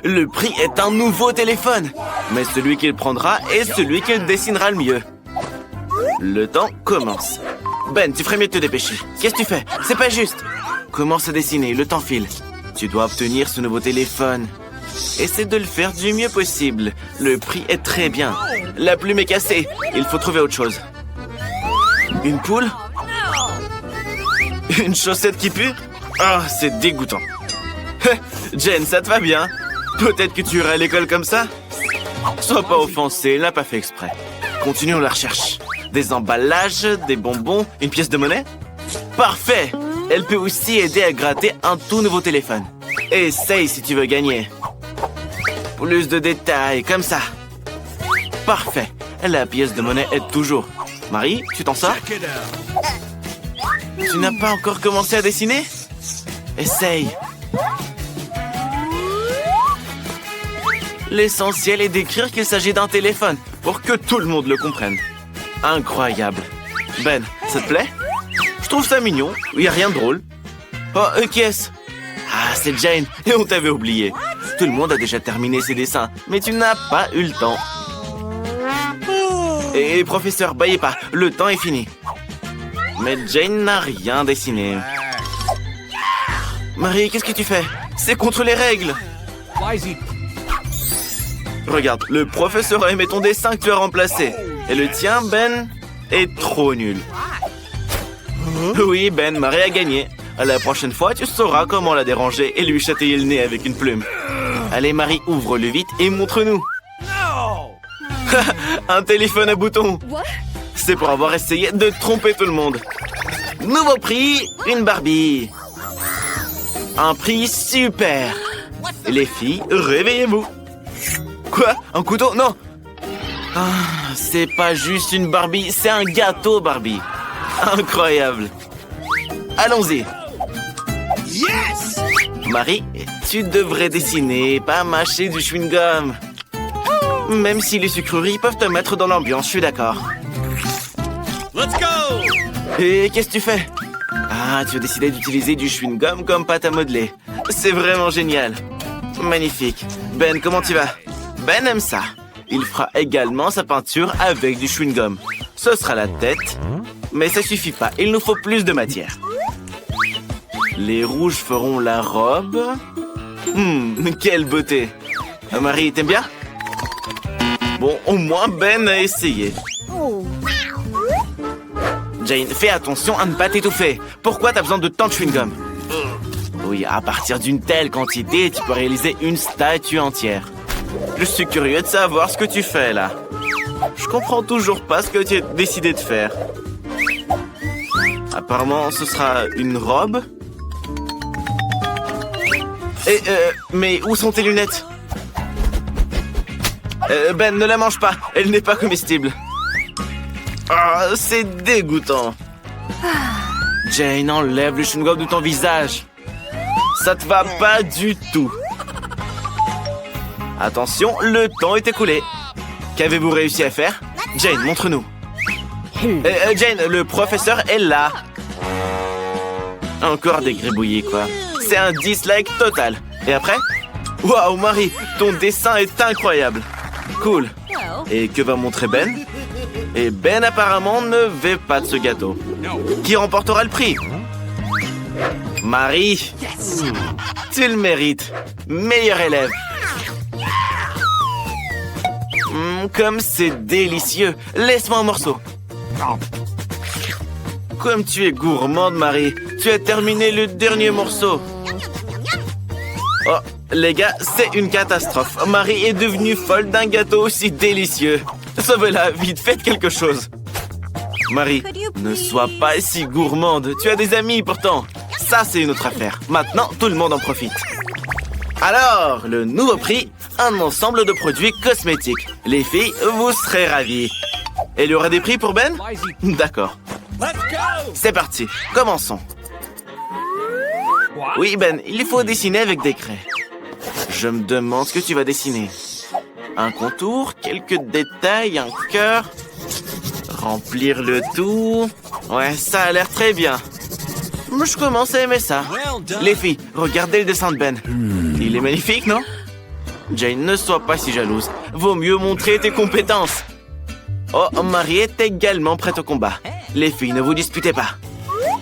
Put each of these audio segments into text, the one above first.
Le prix est un nouveau téléphone. Mais celui qu'il prendra est celui qu'il dessinera le mieux. Le temps commence. Ben, tu ferais mieux de te dépêcher. Qu'est-ce que tu fais? C'est pas juste. Commence à dessiner, le temps file. Tu dois obtenir ce nouveau téléphone. Essaie de le faire du mieux possible. Le prix est très bien. La plume est cassée. Il faut trouver autre chose. Une poule? Une chaussette qui pue? Ah, c'est dégoûtant. Jen, ça te va bien? Peut-être que tu iras à l'école comme ça? Sois pas offensé, elle n'a pas fait exprès. Continuons la recherche. Des emballages, des bonbons, une pièce de monnaie? Parfait! Elle peut aussi aider à gratter un tout nouveau téléphone. Essaye si tu veux gagner. Plus de détails, comme ça. Parfait. La pièce de monnaie aide toujours. Marie, tu t'en sors? Tu n'as pas encore commencé à dessiner? Essaye. L'essentiel est d'écrire qu'il s'agit d'un téléphone pour que tout le monde le comprenne. Incroyable. Ben, ça te plaît? Je trouve ça mignon. Il n'y a rien de drôle. Oh, qui est-ce? Ah, c'est Jane. Et on t'avait oublié. Tout le monde a déjà terminé ses dessins, mais tu n'as pas eu le temps. Et professeur, baillez pas. Le temps est fini. Mais Jane n'a rien dessiné. Marie, qu'est-ce que tu fais? C'est contre les règles. Regarde, le professeur a aimé ton dessin que tu as remplacé. Et le tien, Ben, est trop nul. Oui, Ben, Marie a gagné. La prochaine fois, tu sauras comment la déranger et lui chatouiller le nez avec une plume. Allez, Marie, ouvre-le vite et montre-nous. Un téléphone à boutons. C'est pour avoir essayé de tromper tout le monde. Nouveau prix, une Barbie. Un prix super. Les filles, réveillez-vous. Quoi? Un couteau? Non. Ah, c'est pas juste une Barbie, c'est un gâteau Barbie. Incroyable. Allons-y. Yes! Marie, tu devrais dessiner, pas mâcher du chewing-gum. Même si les sucreries peuvent te mettre dans l'ambiance, je suis d'accord. Let's go! Et qu'est-ce que tu fais? Ah, tu as décidé d'utiliser du chewing-gum comme pâte à modeler. C'est vraiment génial. Magnifique. Ben, comment tu vas? Ben aime ça. Il fera également sa peinture avec du chewing-gum. Ce sera la tête, mais ça suffit pas. Il nous faut plus de matière. Les rouges feront la robe. Quelle beauté. Marie, t'aimes bien? Bon, au moins Ben a essayé. Jane, fais attention à ne pas t'étouffer. Pourquoi t'as besoin de tant de chewing-gum? Oui, à partir d'une telle quantité, tu peux réaliser une statue entière. Je suis curieux de savoir ce que tu fais, là. Je comprends toujours pas ce que tu as décidé de faire. Apparemment, ce sera une robe. Mais où sont tes lunettes? Ben, ne la mange pas. Elle n'est pas comestible. Ah, c'est dégoûtant. Jane, enlève le chewing-gum de ton visage. Ça te va pas du tout. Attention, le temps est écoulé. Qu'avez-vous réussi à faire? Jane, montre-nous. Jane, le professeur est là. Encore des gribouillis, quoi. C'est un dislike total. Et après? Waouh, Marie, ton dessin est incroyable. Cool. Et que va montrer Ben? Et Ben apparemment ne veut pas de ce gâteau. Qui remportera le prix? Marie, tu le mérites. Meilleur élève. Comme c'est délicieux. Laisse-moi un morceau. Comme tu es gourmande, Marie. Tu as terminé le dernier morceau. Oh, les gars, c'est une catastrophe. Marie est devenue folle d'un gâteau aussi délicieux. Sauvez-la, vite, faites quelque chose. Marie, ne sois pas si gourmande. Tu as des amis pourtant. Ça, c'est une autre affaire. Maintenant, tout le monde en profite. Alors, le nouveau prix, un ensemble de produits cosmétiques. Les filles, vous serez ravies. Et il y aura des prix pour Ben? D'accord. C'est parti, commençons. Oui, Ben, il faut dessiner avec des craies. Je me demande ce que tu vas dessiner. Un contour, quelques détails, un cœur. Remplir le tout. Ouais, ça a l'air très bien. Je commence à aimer ça. Les filles, regardez le dessin de Ben. Il est magnifique, non? Jane, ne sois pas si jalouse. Vaut mieux montrer tes compétences. Oh, Marie est également prête au combat. Les filles, ne vous disputez pas.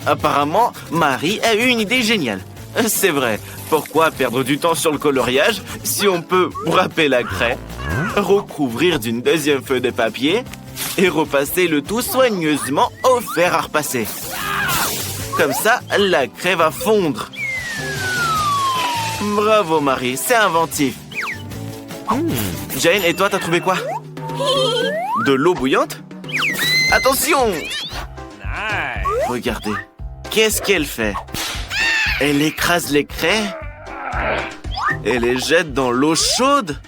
Apparemment, Marie a eu une idée géniale. C'est vrai, pourquoi perdre du temps sur le coloriage si on peut râper la craie, recouvrir d'une deuxième feuille de papier et repasser le tout soigneusement au fer à repasser. Comme ça, la craie va fondre. Bravo Marie, c'est inventif. Jane, et toi, t'as trouvé quoi? De l'eau bouillante? Attention! Regardez, qu'est-ce qu'elle fait? Elle écrase les craies et les jette dans l'eau chaude.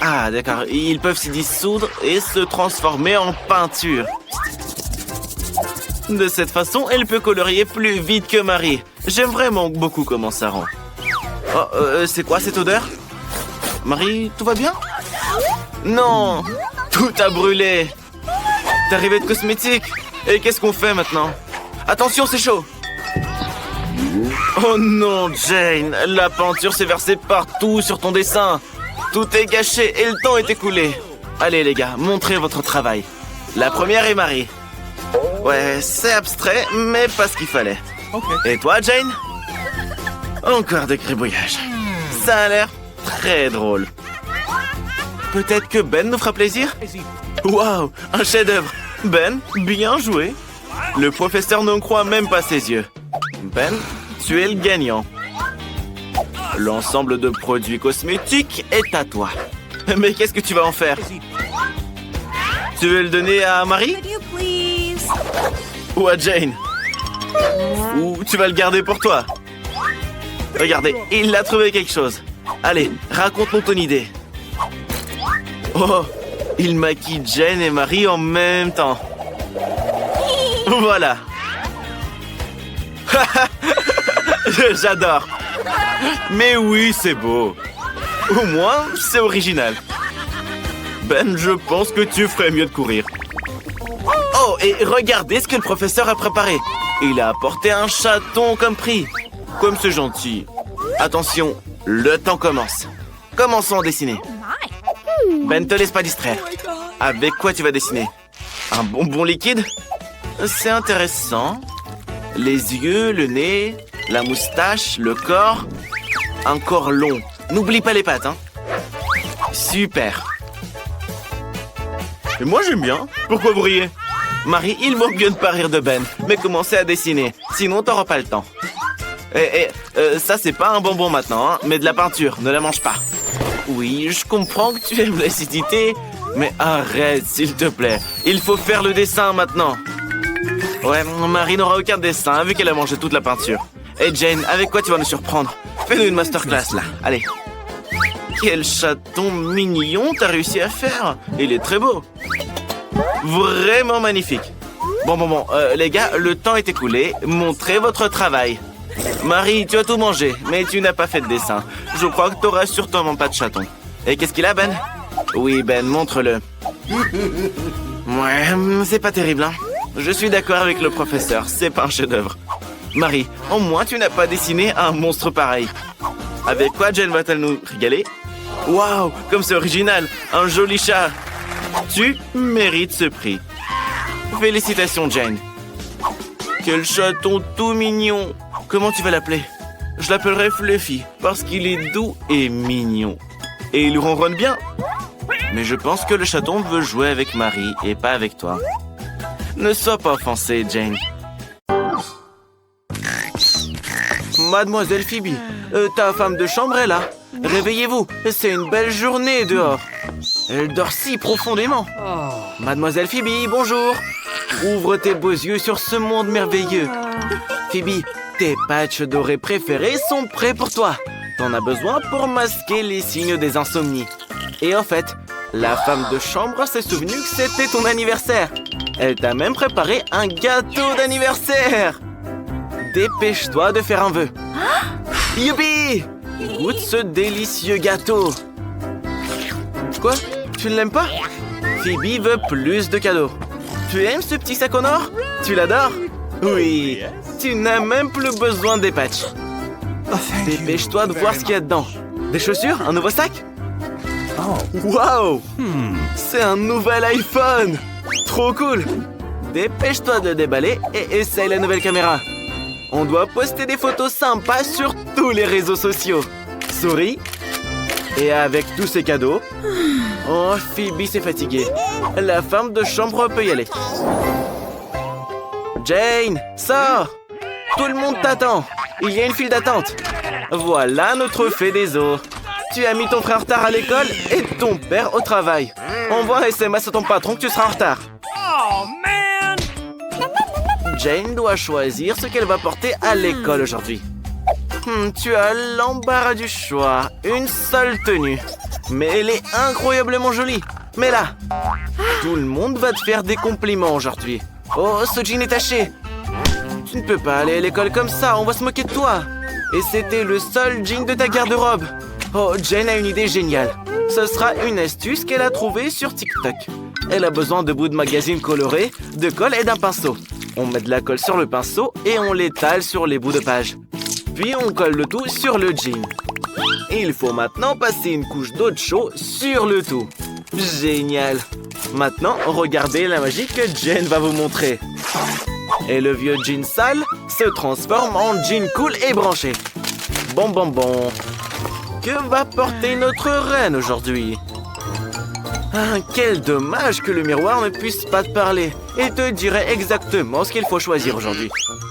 Ah, d'accord, ils peuvent s'y dissoudre et se transformer en peinture. De cette façon, elle peut colorier plus vite que Marie. J'aime vraiment beaucoup comment ça rend. Oh, c'est quoi cette odeur? Marie, tout va bien? Non! Tout a brûlé! T'arrivais de cosmétique. Et qu'est-ce qu'on fait maintenant? Attention, c'est chaud! Oh non, Jane! La peinture s'est versée partout sur ton dessin. Tout est gâché et le temps est écoulé. Allez les gars, montrez votre travail. La première est Marie. Ouais, c'est abstrait, mais pas ce qu'il fallait. Et toi, Jane? Encore des gribouillages. Ça a l'air très drôle. Peut-être que Ben nous fera plaisir? Waouh, un chef-d'œuvre. Ben, bien joué. Le professeur ne croit même pas ses yeux. Ben, tu es le gagnant. L'ensemble de produits cosmétiques est à toi. Mais qu'est-ce que tu vas en faire? Tu veux le donner à Marie? Ou à Jane? Ou tu vas le garder pour toi? Regardez, il a trouvé quelque chose. Allez, raconte-nous ton idée. Oh, il maquille Jane et Marie en même temps. Voilà. J'adore. Mais oui, c'est beau. Au moins, c'est original. Ben, je pense que tu ferais mieux de courir. Oh, et regardez ce que le professeur a préparé. Il a apporté un chaton comme prix. Comme c'est gentil. Attention, le temps commence. Commençons à dessiner. Ben, te laisse pas distraire. Avec quoi tu vas dessiner? Un bonbon liquide? C'est intéressant. Les yeux, le nez, la moustache, le corps. Un corps long. N'oublie pas les pattes, hein. Super. Et moi, j'aime bien. Pourquoi vous riez? Marie, il vaut mieux ne pas rire de Ben, mais commencez à dessiner. Sinon, t'auras pas le temps. Ça, c'est pas un bonbon maintenant, hein, mais de la peinture. Ne la mange pas. Oui, je comprends que tu aimes l'acidité, mais arrête, s'il te plaît. Il faut faire le dessin maintenant. Ouais, Marie n'aura aucun dessin, vu qu'elle a mangé toute la peinture. Et Jane, avec quoi tu vas nous surprendre? Fais-nous une masterclass, là. Allez. Quel chaton mignon t'as réussi à faire. Il est très beau. Vraiment magnifique. Bon, les gars, le temps est écoulé. Montrez votre travail. Marie, tu as tout mangé, mais tu n'as pas fait de dessin. Je crois que tu n'auras sûrement pas de chaton. Et qu'est-ce qu'il a, Ben? Oui, Ben, montre-le. Ouais, c'est pas terrible, hein. Je suis d'accord avec le professeur, c'est pas un chef-d'œuvre. Marie, au moins tu n'as pas dessiné un monstre pareil. Avec quoi Jane va-t-elle nous régaler? Waouh, comme c'est original, un joli chat. Tu mérites ce prix. Félicitations, Jane. Quel chaton tout mignon. Comment tu vas l'appeler? Je l'appellerai Fluffy, parce qu'il est doux et mignon. Et il ronronne bien. Mais je pense que le chaton veut jouer avec Marie et pas avec toi. Ne sois pas offensée, Jane. Mademoiselle Phoebe, ta femme de chambre est là. Réveillez-vous, c'est une belle journée dehors. Elle dort si profondément. Mademoiselle Phoebe, bonjour. Ouvre tes beaux yeux sur ce monde merveilleux. Phoebe, tes patchs dorés préférés sont prêts pour toi. T'en as besoin pour masquer les signes des insomnies. Et en fait, la femme de chambre s'est souvenue que c'était ton anniversaire. Elle t'a même préparé un gâteau d'anniversaire. Dépêche-toi de faire un vœu. Youpi! Goûte ce délicieux gâteau. Quoi? Tu ne l'aimes pas? Phoebe veut plus de cadeaux. Tu aimes ce petit sac en or? Tu l'adores? Oui. Tu n'as même plus besoin des patchs. Dépêche-toi de voir ce qu'il y a dedans. Des chaussures? Un nouveau sac? Waouh! C'est un nouvel iPhone! Trop cool! Dépêche-toi de le déballer et essaye la nouvelle caméra. On doit poster des photos sympas sur tous les réseaux sociaux. Souris. Et avec tous ces cadeaux... Oh, Phoebe s'est fatiguée. La femme de chambre peut y aller. Jane, sors! Tout le monde t'attend. Il y a une file d'attente. Voilà notre fée des eaux. Tu as mis ton frère en retard à l'école et ton père au travail. Envoie un SMS à ton patron que tu seras en retard. Oh, man! Jane doit choisir ce qu'elle va porter à l'école aujourd'hui. Tu as l'embarras du choix. Une seule tenue. Mais elle est incroyablement jolie. Mais là, tout le monde va te faire des compliments aujourd'hui. Oh, ce jean est taché. Tu ne peux pas aller à l'école comme ça, on va se moquer de toi. Et c'était le seul jean de ta garde-robe. Oh, Jane a une idée géniale. Ce sera une astuce qu'elle a trouvée sur TikTok. Elle a besoin de bouts de magazine colorés, de colle et d'un pinceau. On met de la colle sur le pinceau et on l'étale sur les bouts de page. Puis on colle le tout sur le jean. Il faut maintenant passer une couche d'eau de chaud sur le tout. Génial! Maintenant, regardez la magie que Jane va vous montrer. Et le vieux jean sale se transforme en jean cool et branché. Bon. Que va porter notre reine aujourd'hui? Quel dommage que le miroir ne puisse pas te parler et te dirait exactement ce qu'il faut choisir aujourd'hui.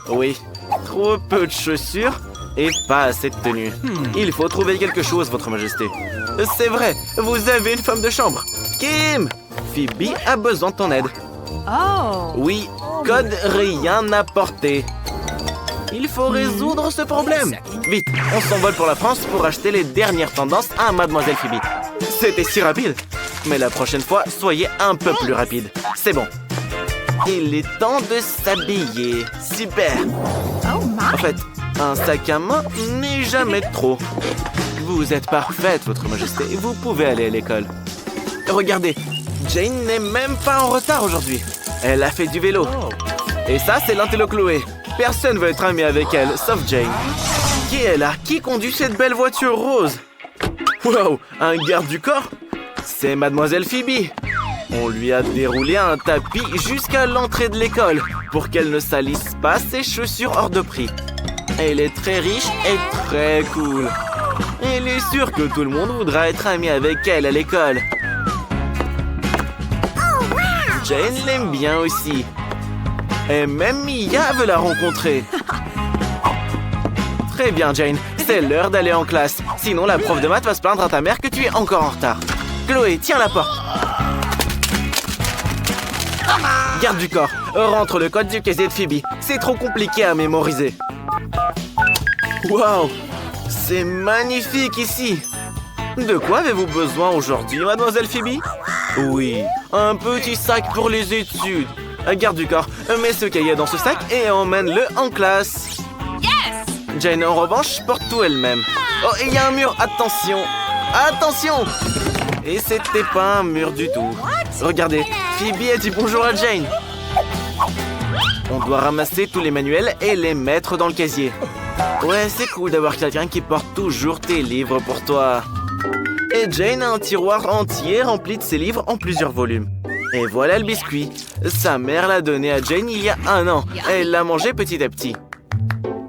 Oui, trop peu de chaussures et pas assez de tenue. Il faut trouver quelque chose, votre majesté. C'est vrai, vous avez une femme de chambre. Kim! Phoebe a besoin de ton aide. Oh! Oui, code rien à porter. Il faut résoudre ce problème. Vite, on s'envole pour la France pour acheter les dernières tendances à Mademoiselle Phoebe. C'était si rapide. Mais la prochaine fois, soyez un peu plus rapide. C'est bon. Il est temps de s'habiller. Super. En fait, un sac à main n'est jamais trop. Vous êtes parfaite, votre majesté. Vous pouvez aller à l'école. Regardez, Jane n'est même pas en retard aujourd'hui. Elle a fait du vélo. Et ça, c'est l'intello Chloé. Personne veut être ami avec elle, sauf Jane. Qui est là? Qui conduit cette belle voiture rose? Wow, un garde du corps? C'est Mademoiselle Phoebe. On lui a déroulé un tapis jusqu'à l'entrée de l'école pour qu'elle ne salisse pas ses chaussures hors de prix. Elle est très riche et très cool. Elle est sûre que tout le monde voudra être ami avec elle à l'école. Jane l'aime bien aussi. Et même Mia veut la rencontrer. Très bien, Jane. C'est l'heure d'aller en classe. Sinon, la prof de maths va se plaindre à ta mère que tu es encore en retard. Chloé, tiens la porte. Garde du corps. Rentre le code du casier de Phoebe. C'est trop compliqué à mémoriser. Waouh! C'est magnifique ici. De quoi avez-vous besoin aujourd'hui, Mademoiselle Phoebe? Oui, un petit sac pour les études. Garde du corps, mets ce cahier dans ce sac et emmène-le en classe. Yes! Jane, en revanche, porte tout elle-même. Oh, il y a un mur, attention! Attention! Et c'était pas un mur du tout. Regardez, Phoebe a dit bonjour à Jane. On doit ramasser tous les manuels et les mettre dans le casier. Ouais, c'est cool d'avoir quelqu'un qui porte toujours tes livres pour toi. Et Jane a un tiroir entier rempli de ses livres en plusieurs volumes. Et voilà le biscuit. Sa mère l'a donné à Jane il y a 1 an. Elle l'a mangé petit à petit.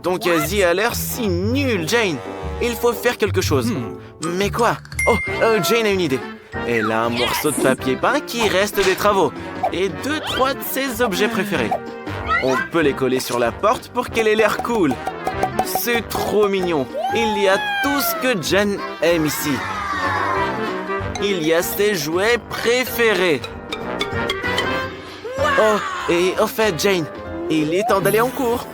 Ton casier a l'air si nul, Jane. Il faut faire quelque chose. Mais quoi? Oh, Jane a une idée. Elle a un morceau de papier peint qui reste des travaux. Et 2-3 de ses objets préférés. On peut les coller sur la porte pour qu'elle ait l'air cool. C'est trop mignon. Il y a tout ce que Jane aime ici. Il y a ses jouets préférés. Oh, et au fait, Jane, il est temps d'aller en cours.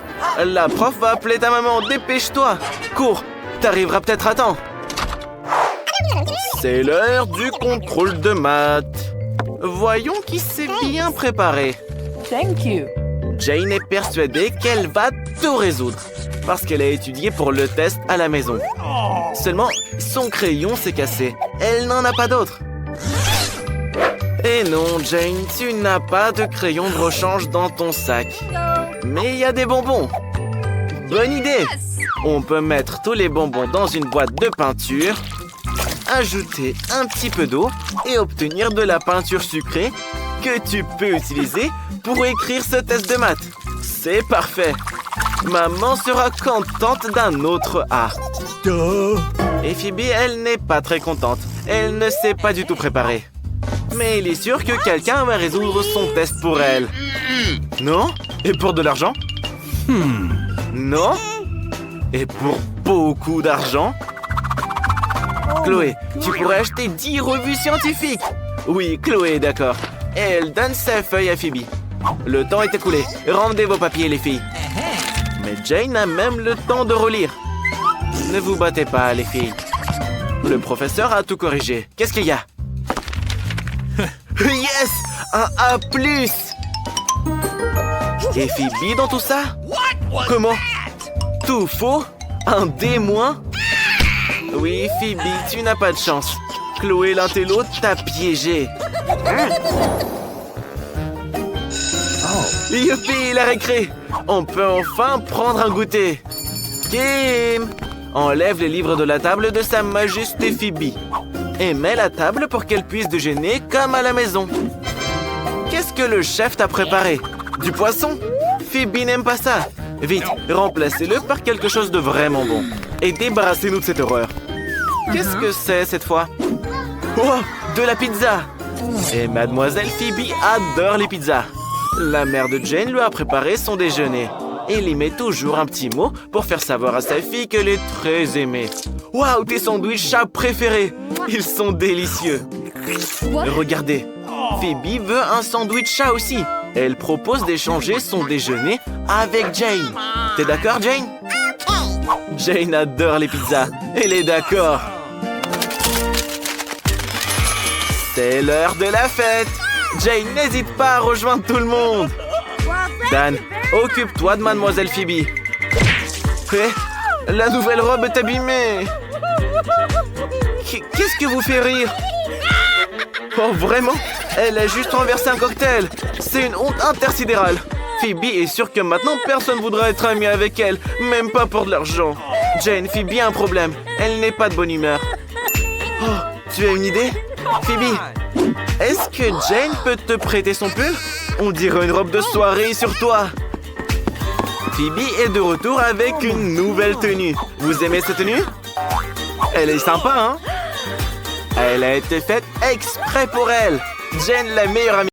La prof va appeler ta maman. Dépêche-toi. Cours, t'arriveras peut-être à temps. C'est l'heure du contrôle de maths. Voyons qui s'est bien préparé. Thank you. Jane est persuadée qu'elle va tout résoudre parce qu'elle a étudié pour le test à la maison. Seulement, son crayon s'est cassé. Elle n'en a pas d'autre. Et non, Jane, tu n'as pas de crayon de rechange dans ton sac. Mais il y a des bonbons. Bonne idée! On peut mettre tous les bonbons dans une boîte de peinture ajouter un petit peu d'eau et obtenir de la peinture sucrée que tu peux utiliser pour écrire ce test de maths. C'est parfait. Maman sera contente d'un autre A. Et Phoebe, elle n'est pas très contente. Elle ne s'est pas du tout préparée. Mais il est sûr que quelqu'un va résoudre son test pour elle. Non? Et pour de l'argent? Non? Et pour beaucoup d'argent? Chloé, tu pourrais acheter 10 revues scientifiques. Oui, Chloé est d'accord. Et elle donne sa feuille à Phoebe. Le temps est écoulé. Rendez vos papiers, les filles. Mais Jane a même le temps de relire. Ne vous battez pas, les filles. Le professeur a tout corrigé. Qu'est-ce qu'il y a? Yes! Un A+! Et Phoebe dans tout ça? Comment? Tout faux? Un D-? Oui, Phoebe, tu n'as pas de chance. Chloé l'intello t'a piégé. Youpi, la récré! On peut enfin prendre un goûter. Kim! Enlève les livres de la table de Sa Majesté Phoebe. Et mets la table pour qu'elle puisse déjeuner comme à la maison. Qu'est-ce que le chef t'a préparé? Du poisson? Phoebe n'aime pas ça. Vite, remplacez-le par quelque chose de vraiment bon. Et débarrassez-nous de cette horreur. Qu'est-ce que c'est cette fois? Oh, de la pizza! Et mademoiselle Phoebe adore les pizzas. La mère de Jane lui a préparé son déjeuner. Et il y met toujours un petit mot pour faire savoir à sa fille qu'elle est très aimée. Waouh, tes sandwichs chat préférés! Ils sont délicieux. Regardez, Phoebe veut un sandwich chat aussi. Elle propose d'échanger son déjeuner avec Jane. T'es d'accord, Jane? Jane adore les pizzas. Elle est d'accord. C'est l'heure de la fête. Jane, n'hésite pas à rejoindre tout le monde. Dan, occupe-toi de mademoiselle Phoebe. La nouvelle robe est abîmée. Qu'est-ce que vous fait rire? Oh, vraiment? Elle a juste renversé un cocktail. C'est une honte intersidérale. Phoebe est sûre que maintenant personne ne voudra être ami avec elle, même pas pour de l'argent. Jane, Phoebe a un problème. Elle n'est pas de bonne humeur. Oh, tu as une idée? Phoebe, est-ce que Jane peut te prêter son pull? On dirait une robe de soirée sur toi. Phoebe est de retour avec une nouvelle tenue. Vous aimez cette tenue? Elle est sympa, hein? Elle a été faite exprès pour elle. Jane, la meilleure amie.